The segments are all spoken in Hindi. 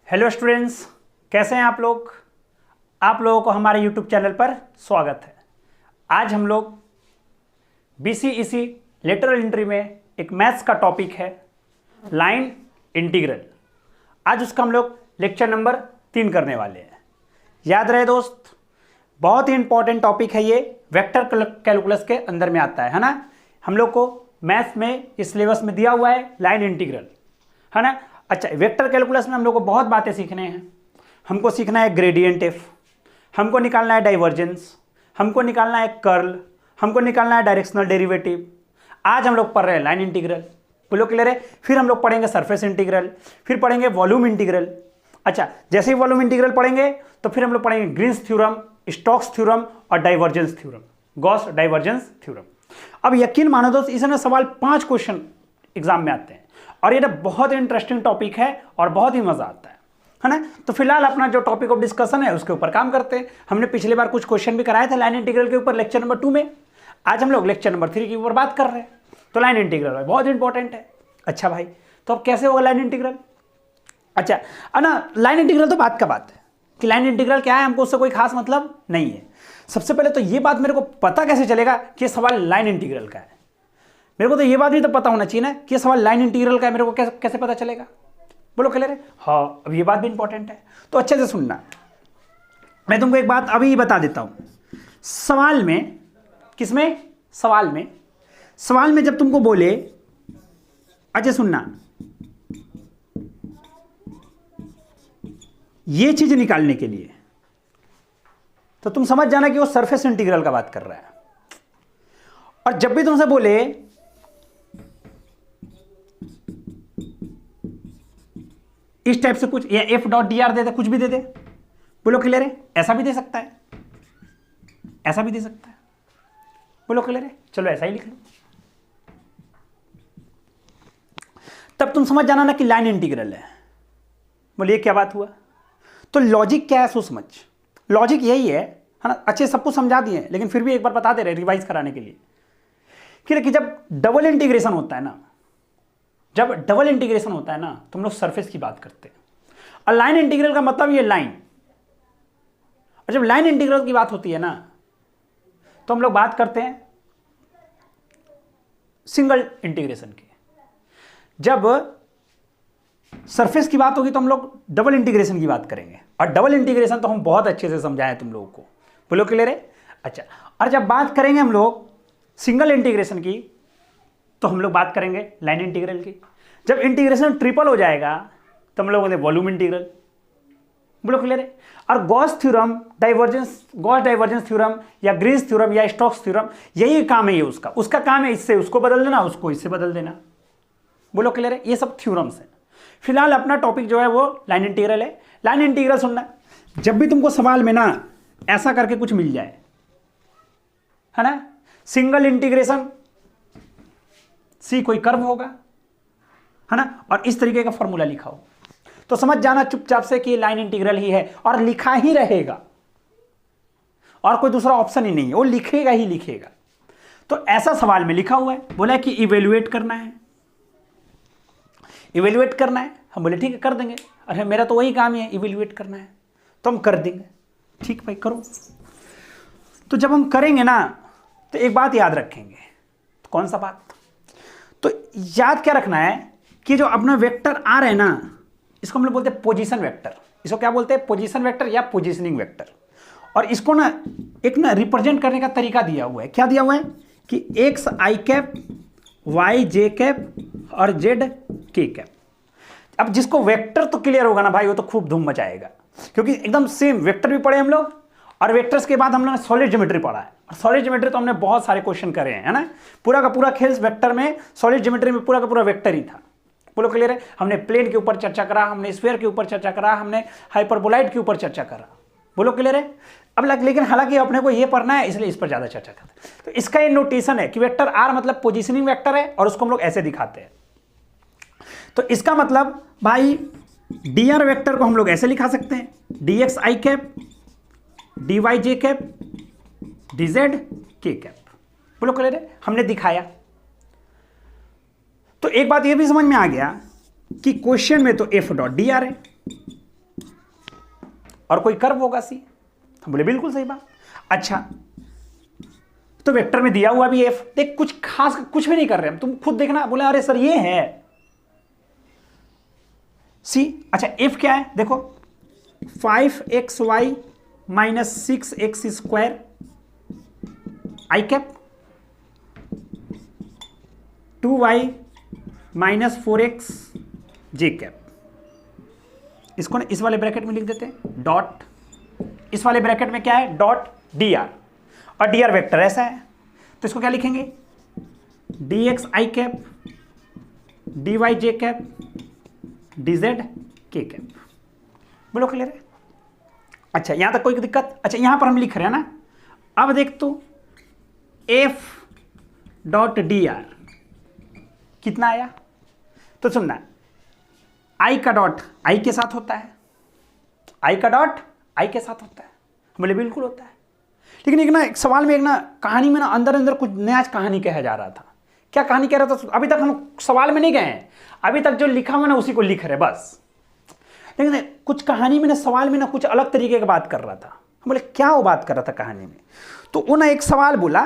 हेलो स्टूडेंट्स, कैसे हैं आप लोग। आप लोगों को हमारे यूट्यूब चैनल पर स्वागत है। आज हम लोग बीसीईसी लेटरल एंट्री में एक मैथ्स का टॉपिक है लाइन इंटीग्रल। आज उसका हम लोग लेक्चर नंबर 3 करने वाले हैं। याद रहे दोस्त, बहुत ही इंपॉर्टेंट टॉपिक है ये, वेक्टर कैलकुलस के अंदर में आता है ना। हम लोग को मैथ्स में इस सिलेबस में दिया हुआ है लाइन इंटीग्रल, है ना। अच्छा, वेक्टर कैलकुलस में हम लोग को बहुत बातें सीखने हैं। हमको सीखना है ग्रेडियंट एफ, हमको निकालना है डाइवर्जेंस, हमको निकालना है कर्ल, हमको निकालना है डायरेक्शनल डेरिवेटिव। आज हम लोग पढ़ रहे हैं लाइन इंटीग्रल, बोलो क्लियर है। फिर हम लोग पढ़ेंगे सरफेस इंटीग्रल, फिर पढ़ेंगे वॉल्यूम इंटीग्रल। अच्छा, जैसे ही वॉल्यूम इंटीग्रल पढ़ेंगे तो फिर हम लोग पढ़ेंगे ग्रीन्स थ्योरम, स्टोक्स थ्योरम और divergence theorem, Gauss divergence theorem. अब यकीन मानो दोस्त, इसमें सवाल 5 क्वेश्चन एग्जाम में आते हैं और ये बहुत इंटरेस्टिंग टॉपिक है और बहुत ही मजा आता है ना। तो फिलहाल अपना जो टॉपिक ऑफ डिस्कशन है उसके ऊपर काम करते हैं। हमने पिछले बार कुछ क्वेश्चन भी कराए थे लाइन इंटीग्रल के ऊपर लेक्चर नंबर 2 में। आज हम लोग लेक्चर नंबर 3 के ऊपर बात कर रहे हैं। तो लाइन इंटीग्रल भाई बहुत इंपॉर्टेंट है। अच्छा भाई, तो अब कैसे होगा लाइन इंटीग्रल। अच्छा है ना, लाइन इंटीग्रल तो बात का बात है कि लाइन इंटीग्रल क्या है, हमको उससे कोई खास मतलब नहीं है। सबसे पहले तो ये बात मेरे को पता कैसे चलेगा कि सवाल लाइन इंटीग्रल का है। मेरे को तो ये बात भी तो पता होना चाहिए ना कि ये सवाल लाइन इंटीग्रल का है। मेरे को कैसे पता चलेगा, बोलो क्लियर है। हाँ, अब ये बात भी इंपॉर्टेंट है, तो अच्छे से सुनना। मैं तुमको एक बात अभी बता देता हूं। सवाल में, किसमें, सवाल में जब तुमको बोले, अच्छा सुनना, ये चीज निकालने के लिए तो तुम समझ जाना कि वो सरफेस इंटीग्रल का बात कर रहा है। और जब भी तुमसे बोले इस टाइप से कुछ, या एफ डॉट डी आर दे दे, कुछ भी दे दे, बोलो क्लियर है। ऐसा भी दे सकता है, ऐसा भी दे सकता है, बोलो क्लियर है। चलो ऐसा ही लिख लो, तब तुम समझ जाना ना कि लाइन इंटीग्रल है। बोलिए क्या बात हुआ। तो लॉजिक क्या है सो समझ। लॉजिक यही है ना। अच्छे सब कुछ समझा दिए, लेकिन फिर भी एक बार बता दे रहे रिवाइज कराने के लिए कि जब डबल इंटीग्रेशन होता है ना, जब डबल इंटीग्रेशन होता है ना, तो हम लोग सरफेस की बात करते हैं। और लाइन इंटीग्रल का मतलब ये लाइन। और जब लाइन इंटीग्रल की बात होती है ना, तो हम लोग बात करते हैं सिंगल इंटीग्रेशन की। जब सरफेस की बात होगी तो हम लोग डबल इंटीग्रेशन की बात करेंगे। और डबल इंटीग्रेशन तो हम बहुत अच्छे से समझाएं तुम लोगों को, बोलो क्लियर है। अच्छा, और जब बात करेंगे हम लोग सिंगल इंटीग्रेशन की, तो हम लोग बात करेंगे लाइन इंटीग्रल की। जब इंटीग्रेशन ट्रिपल हो जाएगा तो हम लोग बोलते हैं वॉल्यूम इंटीग्रल, बोलो क्लियर है। और Gauss theorem, Gauss divergence theorem या ग्रीन्स थ्योरम या स्टोक्स थ्योरम, यही काम है ये उसका काम है इससे उसको बदल देना, उसको इससे बदल देना, बोलो क्लियर है। ये सब थ्योरम्स है। फिलहाल अपना टॉपिक जो है वो लाइन इंटीग्रल है। लाइन इंटीग्रल सुनना, जब भी तुमको सवाल में ना ऐसा करके कुछ मिल जाए, है ना, सिंगल इंटीग्रेशन सी कोई कर्व होगा, है ना, और इस तरीके का फॉर्मूला लिखा हो, तो समझ जाना चुपचाप से कि लाइन इंटीग्रल ही है और लिखा ही रहेगा, और कोई दूसरा ऑप्शन ही नहीं है, वो लिखेगा ही लिखेगा। तो ऐसा सवाल में लिखा हुआ है, बोला कि इवेल्युएट करना है, इवेल्युएट करना है। हम बोले ठीक है कर देंगे। अरे मेरा तो वही काम है, इवेल्युएट करना है, तो हम कर देंगे। ठीक भाई करो। तो जब हम करेंगे ना, तो एक बात याद रखेंगे। तो कौन सा बात, तो याद क्या रखना है कि जो अपना वेक्टर आ रहे हैं ना, इसको हम लोग बोलते हैं पोजीशन वेक्टर। इसको क्या बोलते हैं, पोजीशन वेक्टर या पोजीशनिंग वेक्टर। और इसको ना एक ना रिप्रेजेंट करने का तरीका दिया हुआ है। क्या दिया हुआ है कि एक्स आई कैप, वाई जे कैप और जेड के कैप। अब जिसको वेक्टर तो क्लियर होगा ना भाई, वो तो खूब धूम मचाएगा, क्योंकि एकदम सेम वेक्टर भी पढ़े हम लोग, और वेक्टर्स के बाद हम लोग ने सॉलिड ज्योमेट्री पढ़ा है। और सॉलिड ज्योमेट्री तो हमने बहुत सारे क्वेश्चन करे हैं, है ना। पूरा का पूरा खेल वेक्टर में, सॉलिड ज्योमेट्री में पूरा का पूरा वेक्टर ही था, बोलो क्लियर है। हमने प्लेन के ऊपर चर्चा करा, हमने स्फीयर के ऊपर चर्चा करा, हमने हाइपरबोलाइड के ऊपर चर्चा करा, बोलो क्लियर है। अब लेकिन हालांकि अपने को ये पढ़ना है, इसलिए इस पर ज्यादा चर्चा करते हैं। तो इसका ये नोटेशन है कि वेक्टर आर मतलब पोजीशनिंग वेक्टर है, और उसको हम लोग ऐसे दिखाते हैं। तो इसका मतलब भाई डी आर वेक्टर को हम लोग ऐसे लिखा सकते हैं, डी एक्स आई कैप, डी वाई जे कैप, डी जेड के कैप, बोलो क्लियर है। हमने दिखाया। तो एक बात ये भी समझ में आ गया कि क्वेश्चन में तो एफ डॉट डी आर है, और कोई कर्व होगा सी। हम बोले बिल्कुल सही बात। अच्छा, तो वेक्टर में दिया हुआ भी एफ, देख कुछ खास कुछ भी नहीं कर रहे हम, तुम खुद देखना। बोले अरे सर ये है सी। अच्छा एफ क्या है देखो, 5xy minus 6x square i cap, 2y minus 4x J cap. इसको ना इस वाले ब्रैकेट में लिख देते हैं डॉट, इस वाले ब्रैकेट में क्या है डॉट डी आर, और डी आर वेक्टर ऐसा है तो इसको क्या लिखेंगे डी एक्स आई कैप, डी वाई जे कैप, डी जेड के कैप। बोलो क्लियर है। अच्छा यहां तक कोई दिक्कत। अच्छा यहां पर हम लिख रहे हैं ना, अब देख तो एफ डॉट डी आर कितना आया, तो सुनना आई का डॉट आई के साथ होता है, आई का डॉट आई के साथ होता है। बोले बिल्कुल होता है, लेकिन एक ना एक सवाल में एक ना कहानी में ना अंदर अंदर कुछ नया कहानी कहा जा रहा था। क्या कहानी कह रहा था, अभी तक हम सवाल में नहीं गए हैं, अभी तक जो लिखा हुआ ना उसी को लिख रहे बस। लेकिन कुछ कहानी में ना सवाल में ना कुछ अलग तरीके की बात कर रहा था। हम बोले क्या वो बात कर रहा था कहानी में, तो वो ना एक सवाल बोला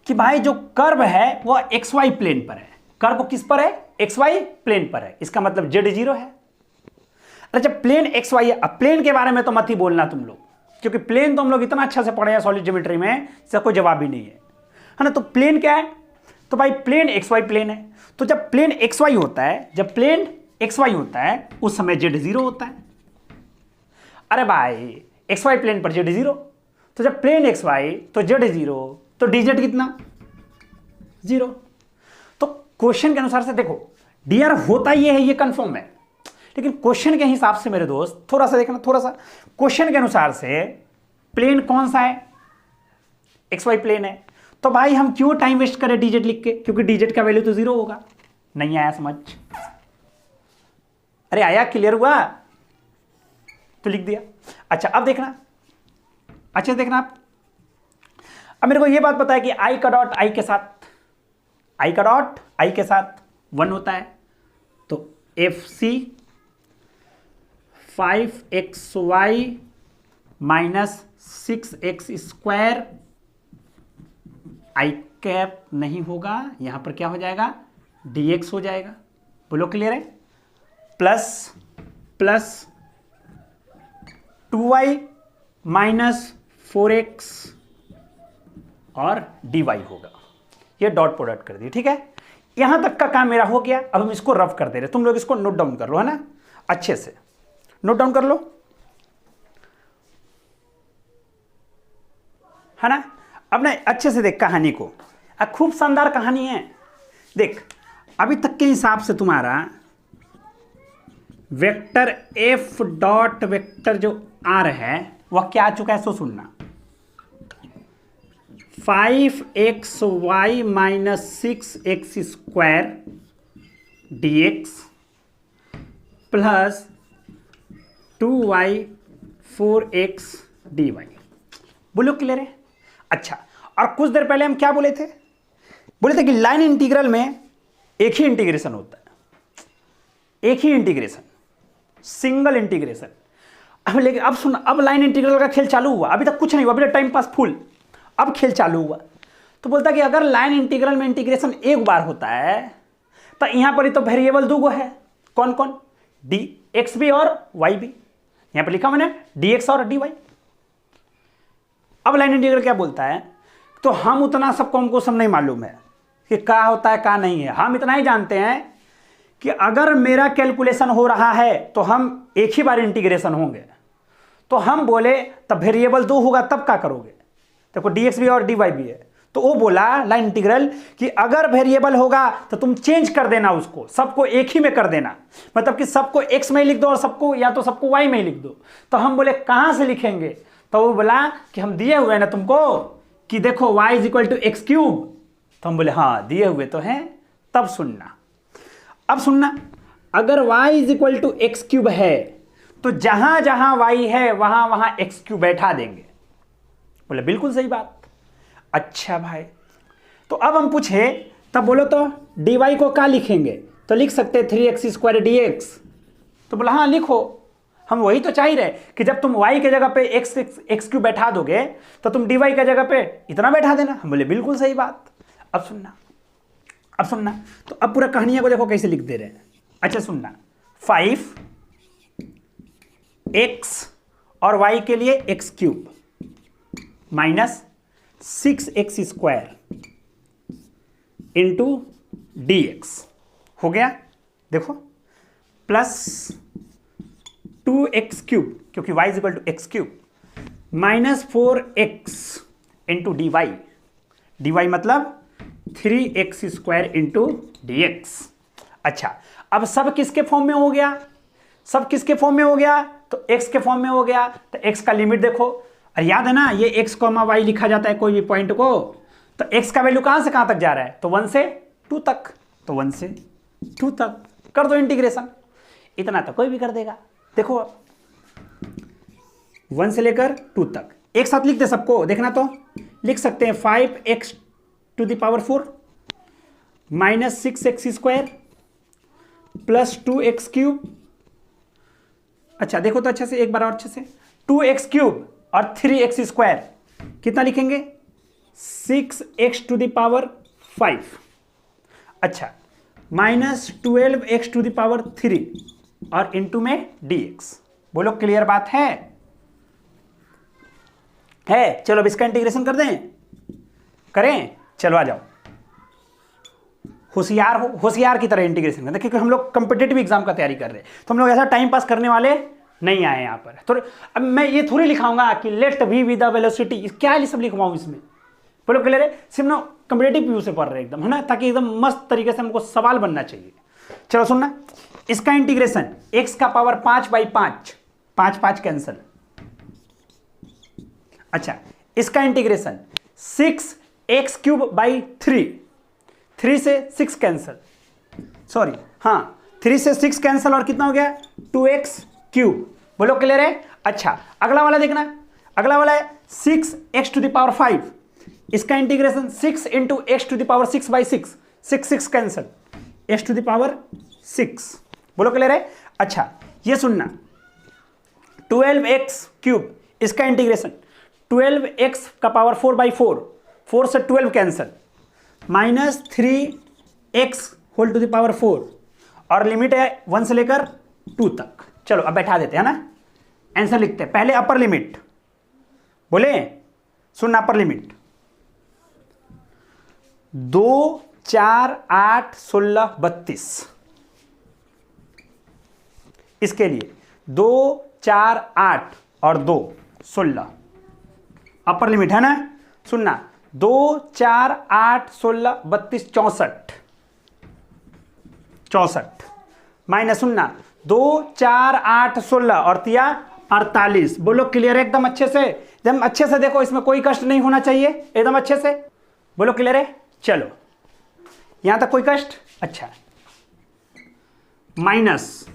कि भाई जो कर्व है वो एक्स वाई प्लेन पर है। कर्व किस पर है, एक्स वाई प्लेन पर है, इसका मतलब जेड जीरो है। अरे जब प्लेन एक्स वाई है, अब प्लेन के बारे में तो मत ही बोलना तुम लोग, क्योंकि प्लेन तो हम लोग इतना अच्छा से पढ़े हैं सॉलिड ज्योमेट्री में, इसका कोई जवाब ही नहीं है ना। तो प्लेन क्या है, तो भाई प्लेन एक्स वाई प्लेन है। तो जब प्लेन एक्स वाई होता है, जब प्लेन एक्स वाई होता है उस समय जेड जीरो होता है। अरे भाई एक्स वाई प्लेन पर जेड जीरो, तो जब प्लेन एक्स वाई तो जेड जीरो, तो डी जेड कितना जीरो। तो क्वेश्चन के अनुसार से देखो डी आर होता ये है, ये कंफर्म है, लेकिन क्वेश्चन के हिसाब से मेरे दोस्त थोड़ा सा देखना, थोड़ा सा क्वेश्चन के अनुसार से प्लेन कौन सा है, एक्स वाई प्लेन है। तो भाई हम क्यों टाइम वेस्ट करें डीजेड लिख के, क्योंकि डीजेड का वैल्यू तो जीरो होगा। नहीं आया समझ, अरे आया, क्लियर हुआ तो लिख दिया। अच्छा अब देखना, अच्छे से देखना आप। अब मेरे को यह बात पता है कि आई का डॉट आई के साथ, आई का डॉट आई के साथ 1 होता है, तो F C 5xy minus 6x square i cap नहीं होगा, यहां पर क्या हो जाएगा dx हो जाएगा। बोलो क्लियर है। Plus plus 2y minus 4x और dy होगा। ये डॉट प्रोडक्ट कर दिए, ठीक है। यहां तक का काम मेरा हो गया। अब हम इसको रफ कर दे रहे, तुम लोग इसको नोट डाउन कर लो, है ना, अच्छे से नोट डाउन कर लो, है ना। अब ना अच्छे से देख कहानी को, खूब शानदार कहानी है। देख अभी तक के हिसाब से तुम्हारा वेक्टर एफ डॉट वेक्टर जो आर है वह क्या आ चुका है, सो सुनना 5xy minus 6x square dx plus 2y 4x dy। बोलो क्लियर है। अच्छा, और कुछ देर पहले हम क्या बोले थे, बोले थे कि लाइन इंटीग्रल में एक ही इंटीग्रेशन होता है, एक ही इंटीग्रेशन, सिंगल इंटीग्रेशन। अब लेकिन अब सुन, अब लाइन इंटीग्रल का खेल चालू हुआ, अभी तक कुछ नहीं हुआ, अभी तक टाइम पास फुल, अब खेल चालू हुआ। तो बोलता कि अगर लाइन इंटीग्रल में इंटीग्रेशन एक बार होता है तो यहां पर ही तो वेरिएबल दो है, कौन कौन, डी एक्स भी और वाई भी, यहां पर लिखा मैंने डी एक्स और डी वाई। अब लाइन इंटीग्रल क्या बोलता है, तो हम उतना सबको हमको सब नहीं मालूम है कि क्या होता है क्या नहीं है, हम इतना ही जानते हैं कि अगर मेरा कैलकुलेशन हो रहा है तो हम एक ही बार इंटीग्रेशन होंगे। तो हम बोले तब वेरिएबल दो होगा तब क्या करोगे, देखो dx भी और dy भी है। तो वो बोला लाइन इंटीग्रल कि अगर वेरिएबल होगा तो तुम चेंज कर देना, उसको सबको एक ही में कर देना, मतलब कि सबको x में लिख दो और सबको या तो सबको y में लिख दो। तो हम बोले कहां से लिखेंगे, तो वो बोला कि हम दिए हुए ना तुमको कि देखो y is equal to x cube. तो हम बोले हाँ दिए हुए तो हैं। तब सुनना, अब सुनना, अगर y is equal to x cube है तो जहां जहां y है वहां वहां एक्स क्यूब बैठा देंगे। बोले बिल्कुल सही बात। अच्छा भाई, तो अब हम पूछे तब बोलो तो dy को क्या लिखेंगे, तो लिख सकते 3x स्क्वायर dx। तो बोला हाँ लिखो। हम वही तो चाह ही रहे कि जब तुम y के जगह पे एक्स क्यूब बैठा दोगे तो तुम dy के जगह पे इतना बैठा देना। हम बोले बिल्कुल सही बात। अब सुनना तो अब पूरा कहानियां को देखो कैसे लिख दे रहे हैं। अच्छा सुनना, 5x और y के लिए x cube minus 6x square into dx हो गया। देखो प्लस 2x क्यूब क्योंकि y is equal to x cube minus 4x into dy मतलब 3x स्क्वायर इंटू dx। अच्छा अब सब किसके फॉर्म में हो गया? सब किसके फॉर्म में हो गया? तो x के फॉर्म में हो गया। तो x का लिमिट देखो, अरे याद है ना ये x, y लिखा जाता है कोई भी पॉइंट को, तो x का वैल्यू कहां से कहां तक जा रहा है? तो 1 से 2 तक, तो 1 से 2 तक कर दो इंटीग्रेशन। इतना तो कोई भी कर देगा। देखो 1 से लेकर 2 तक एक साथ लिख दे सबको, देखना तो लिख सकते हैं 5x to the power 4 minus 6x square plus 2x cube. अच्छा देखो तो अच्छे से, एक बार और अच्छे से, 2x क्यूब और 3x स्क्वायर कितना लिखेंगे? 6x to the power 5। अच्छा minus 12x to the power 3 और इंटू में dx। बोलो क्लियर बात है? चलो अब इसका इंटीग्रेशन कर दें, करें? चलो आ जाओ, होशियार हो, होशियार की तरह इंटीग्रेशन करते, क्योंकि हम लोग कॉम्पिटिटिव एग्जाम का तैयारी कर रहे हैं, तो हम लोग ऐसा टाइम पास करने वाले नहीं आए यहाँ पर। तो अब मैं ये थोड़ी लिखाऊंगा कि let v with the velocity, क्या है सब लिखवाऊं इसमें? बोलो क्लियर है? सिर्फ ना कॉम्पिटिटिव व्यू से पढ़ रहे एकदम, है ना, ताकि एकदम मस्त तरीके से हमको सवाल बनना चाहिए। चलो सुनना, इसका इंटीग्रेशन x का पावर 5/5, 5 कैंसिल। अच्छा इसका इंटीग्रेशन 6x क्यूब बाई 3 से 6 कैंसिल, सॉरी हाँ 3 से 6 कैंसिल और कितना हो गया? 2x cube. बोलो क्लियर है? अच्छा अगला वाला देखना, अगला वाला है 6x टू द पावर 5, इसका integration 6 into x to the power 6/6, 6 cancel, x to the power 6। बोलो क्लियर है? अच्छा ये सुनना, 12x क्यूब, इसका इंटीग्रेशन 12x का पावर 4/4, 4 से 12 cancel, minus 3x whole to the power 4 और लिमिट है 1 से लेकर 2 तक। चलो अब बैठा देते हैं ना, आंसर लिखते हैं। पहले अपर लिमिट, बोले सुनना, अपर लिमिट 2, 4, 8, 16, 32, इसके लिए 2, 4, 8 और 2, 16 अपर लिमिट है ना। सुनना 2, 4, 8, 16, 32, 64 माइनस सुनना 2, 4, 8, 16 और 3 48। बोलो क्लियर है? एकदम अच्छे से, एकदम अच्छे से देखो, इसमें कोई कष्ट नहीं होना चाहिए, एकदम अच्छे से बोलो क्लियर है? चलो यहां तक कोई कष्ट? अच्छा माइनस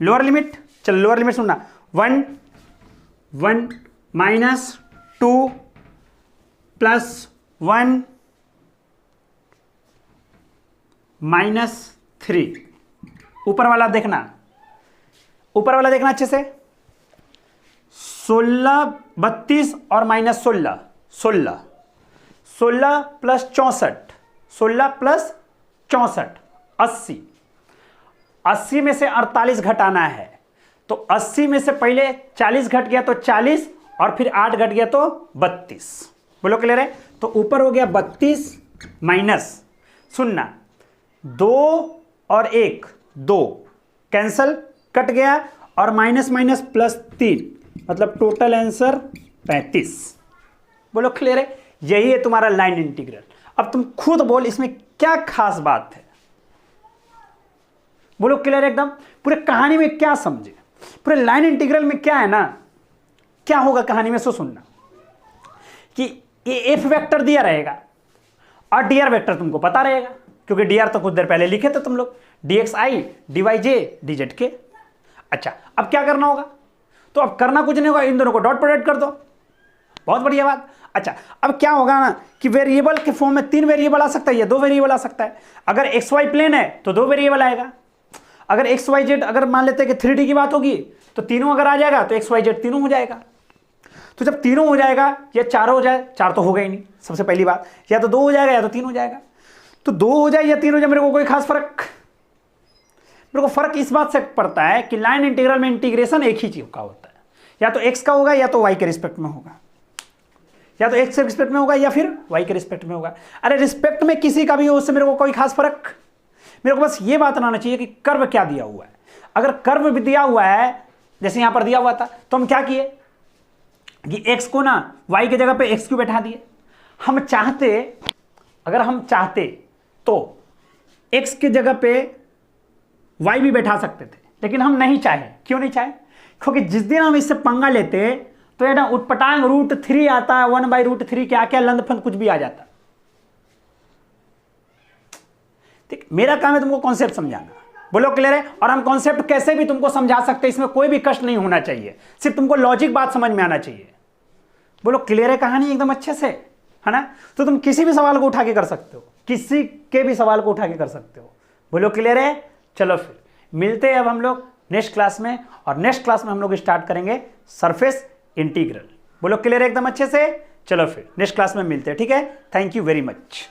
लोअर लिमिट, चलो लोअर लिमिट सुनना 1 माइनस 2 प्लस 1 माइनस 3। ऊपर वाला देखना, ऊपर वाला देखना अच्छे से, 16, 32 और माइनस 16, 16 प्लस 64, 16 प्लस 64 80। 80 में से 48 घटाना है, तो 80 में से पहले 40 घट गया तो 40 और फिर 8 घट गया तो 32। बोलो क्लियर है? तो ऊपर हो गया 32 माइनस सुनना 2 और 1 2 कैंसल कट गया और माइनस माइनस प्लस 3 मतलब टोटल आंसर 35। बोलो क्लियर है? यही है तुम्हारा लाइन इंटीग्रल। अब तुम खुद बोल इसमें क्या खास बात है? बोलो क्लियर एकदम? पूरे कहानी में क्या समझे? पूरे लाइन इंटीग्रल में क्या है ना, क्या होगा कहानी में? सो सुनना कि ये एफ वेक्टर दिया रहेगा और डी आर वेक्टर तुमको पता रहेगा, क्योंकि डी आर तो कुछ देर पहले लिखे थे तुम लोग, d x i d y j d z के। अच्छा अब क्या करना होगा? तो अब करना कुछ नहीं होगा, इन दोनों को डॉट प्रोडक्ट कर दो, बहुत बढ़िया बात। अच्छा अब क्या होगा ना कि वेरिएबल के फॉर्म में 3 वेरिएबल आ सकता है या 2 वेरिएबल आ सकता है। अगर एक्स वाई प्लेन है तो 2 वेरिएबल आएगा, अगर एक्स वाई जेड अगर मान लेते हैं कि 3D की बात होगी तो तीनों अगर आ जाएगा तो एक्स वाई जेड तीनों हो जाएगा। तो जब तीनों हो जाएगा या चार हो जाए, चार तो होगा ही नहीं सबसे पहली बात, या तो 2 हो जाएगा या तो 3 हो जाएगा। तो 2 हो जाए या 3 हो जाए मेरे को कोई खास फर्क, मेरे को फर्क इस बात से पड़ता है कि लाइन इंटीग्रल में इंटीग्रेशन एक ही चीज का होता है, या तो एक्स का होगा या तो वाई के रिस्पेक्ट में होगा, या तो एक्स के रिस्पेक्ट में होगा या फिर वाई के रिस्पेक्ट में होगा। अरे रिस्पेक्ट में किसी का भी हो उससे मेरे को कोई खास फर्क, मेरे को बस ये बात आना चाहिए कि कर्व क्या दिया हुआ है। अगर कर्व भी दिया हुआ है जैसे यहां पर दिया हुआ था तो हम क्या किए कि x को ना y की जगह पे x क्यों बैठा दिए। हम चाहते, अगर हम चाहते तो x की जगह पे y भी बैठा सकते थे, लेकिन हम नहीं चाहे। क्यों नहीं चाहे? क्योंकि जिस दिन हम इससे पंगा लेते तो ये ना उटपटांग √3 आता है, 1/√3 क्या क्या लंदफंद कुछ भी आ जाता। ठीक, मेरा काम है तुमको कॉन्सेप्ट समझाना। बोलो क्लियर है? और हम कॉन्सेप्ट कैसे भी तुमको समझा सकते हैं, इसमें कोई भी कष्ट नहीं होना चाहिए, सिर्फ तुमको लॉजिक बात समझ में आना चाहिए। बोलो क्लियर है कहानी एकदम अच्छे से, है ना? तो तुम किसी भी सवाल को उठा के कर सकते हो, किसी के भी सवाल को उठा के कर सकते हो। बोलो क्लियर है? चलो फिर मिलते हैं अब हम लोग नेक्स्ट क्लास में, और नेक्स्ट क्लास में हम लोग स्टार्ट करेंगे सरफेस इंटीग्रल। बोलो क्लियर है एकदम अच्छे से? चलो फिर नेक्स्ट क्लास में मिलते हैं, ठीक है? Thank you very much.